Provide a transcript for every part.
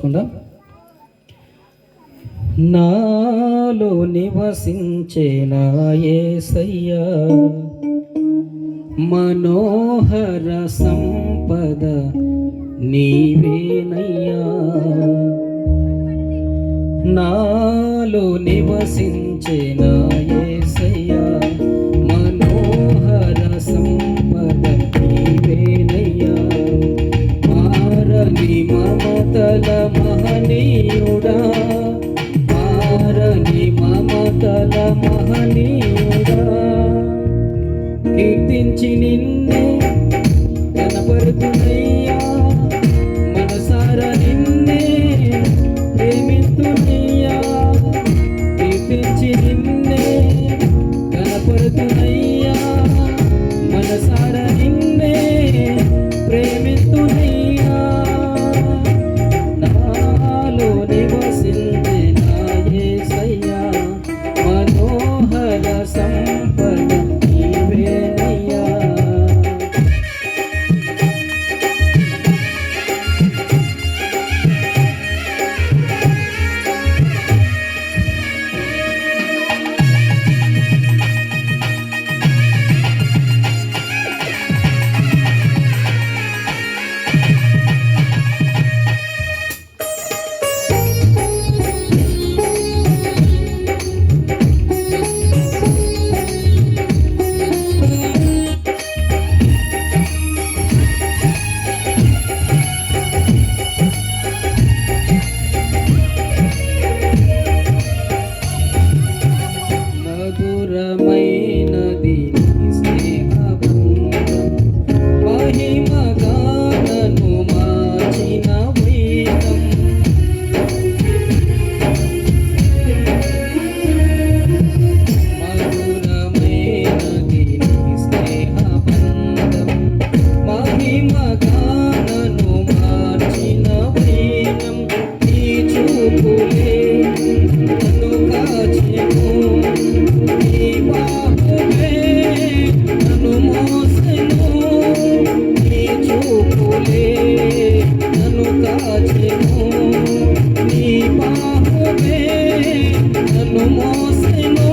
పాడుకుందాం. నాలో నివసించే నా యేసయ్యా, మనోహర సంపద నీవేనయ్యా. నాలో నివసించే నా యేసయ్యా, మనోహర సంపద నీవేనయ్యా. మారని మమతల మహనీయుడా, మారని మమతల మహనీయుడా, కీర్తించి నిన్నే కనపడుతున్నయ్యా, మనసారా నిన్నే ప్రేమిస్తున్నయ్యా. కీర్తించి నిన్నే కనపడుతున్నయ్యా, మనసారా నిన్నే ప్రేమిస్తున్నయ్యా. నాలో నివసించే నా యేసయ్యా, మనోహర సంపద నీవేనయ్యా. మధురమైనది నీ స్నేహబంధం, మహిమగా నన్ను మార్చిన వేదం. మధురమైనది నీ స్నేహబంధం, మహిమగా నన్ను మార్చిన వేదం. నీ చూపులే నన్ను కాచెను, నీ బాహువే నన్ను మోసెను. నీ చూపులే నన్ను కాచెను, నీ బాహువే నన్ను మోసెను.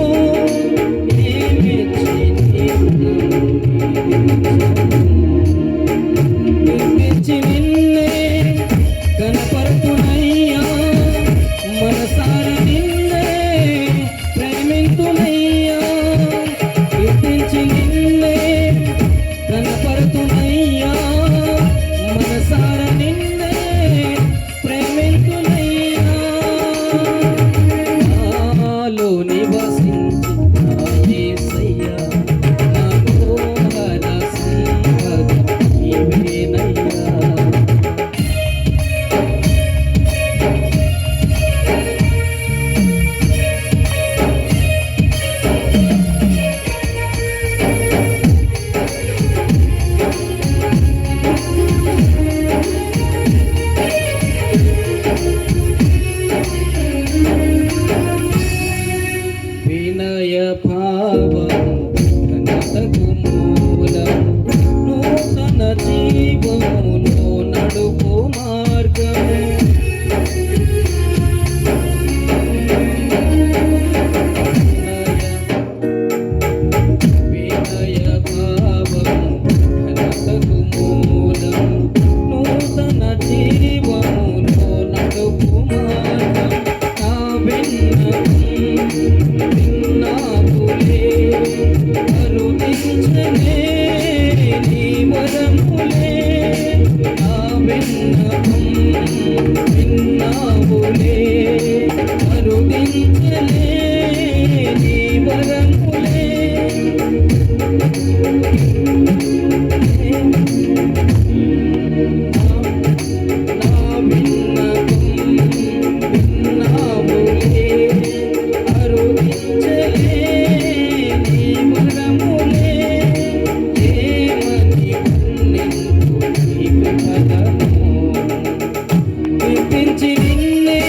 కీర్తించి నిన్నే కనపడుతున్నయ్యా, మనసారా నిన్నే ప్రేమింతునయ్యా. కీర్తించి నిన్నే కనపడుతున్నయ్యా, మనసారా నిన్నే ప్రేమింతునయ్యా. నాలో నివసించి నా యేసయ్యా, మనోహర సంపద నీవేనయ్యా. వినయ భావం ఘనతకు మూలం, నూతన జీవములో నడుపు మార్గం. వినయ భావం ఘనతకు మూలం, నూతన జీవములో నడుపు మార్గం. నా విన్నాపులే కరుణించలే నీ వరములే. నా విన్నాపులే కరుణించలే నీ వరములే. నా విన్నాపులే కరుణించలే నీ వరములే. ఏమని వర్ణింతు నీ కృపలను, కీర్తించి నిన్నే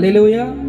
హల్లెలూయా.